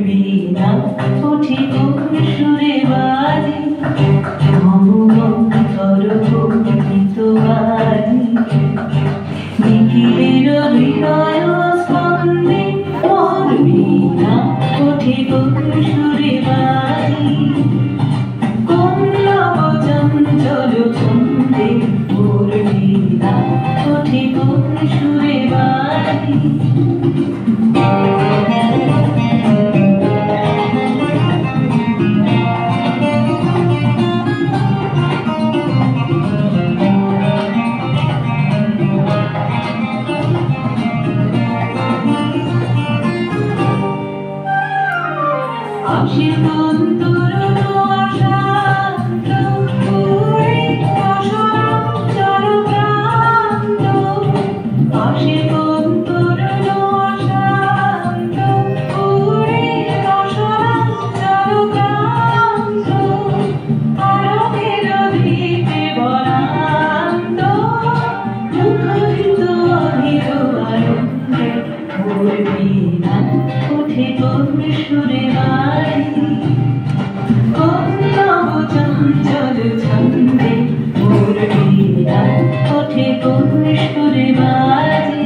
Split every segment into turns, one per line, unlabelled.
বীণা ওঠে কোন সুরে বাজে অন্তর কবিত বাজে নিখিলের হৃদয় স্পন্দে মোর বীণা ওঠে কোন সুরে বাজে কোন লব চঞ্চল ছন্দে মোর বীণা ওঠে কোন সুরে বাজে আশির অন্তর শান্ত পুরে অসচল প্রান্ত আশির অন্তর শান্ত পুরে অসচল প্রান্ত আরবের ভিতে বরান্ত মুখরিত অহির আনন্দে মোর বীণা ওঠে কোন সুরে বাজে কোন নব চঞ্চল ছন্দে মোর বীণা ওঠে কোন সুরে বাজে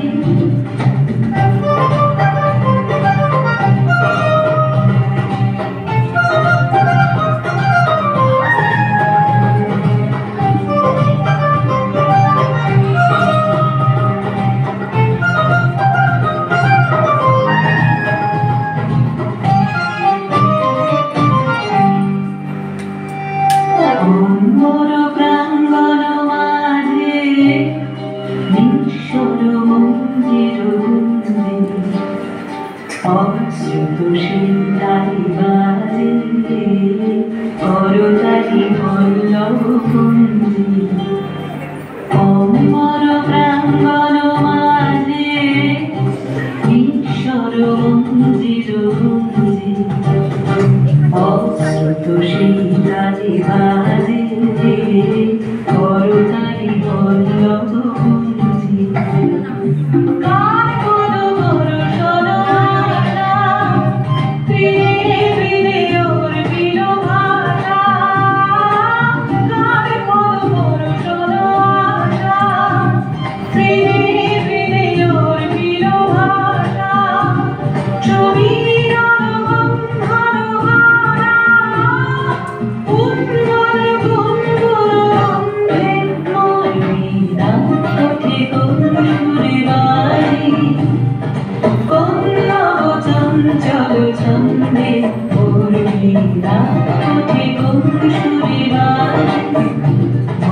মোর প্রাঙ্গণ মাঝে নিঃস্বর মন্দির গুঞ্জে অশ্রুত সিন্ধারি বাজে করতালি পল্লব কুঞ্জে মোর প্রাঙ্গণ মাঝে নিঃস্বর মন্দির গুঞ্জে অশ্রুত সিন্ধারি বাজে করতালি পল্লব কুঞ্জে কার কোন বর্ষণ আশা ফিরে ফিরে ওর বিল ভাষা কার কোন বর্ষণ আশা ফিরে ফিরে ওর বিল ভাষা ছবির বন্ধন হারা উন্মল গুঞ্জর অন্ধে মোর বীণা ওঠে কোন সুরে বাজে কোন নব চঞ্চল ছন্দে মোর বীণা ওঠে কোন সুরে বাজে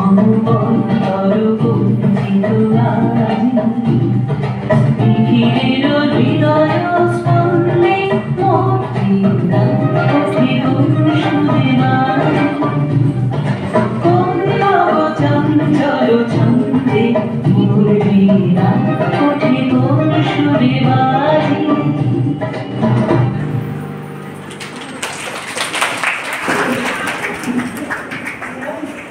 অন্তর কবিত বাজে নিখিলের হৃদয় স্পন্দে মোর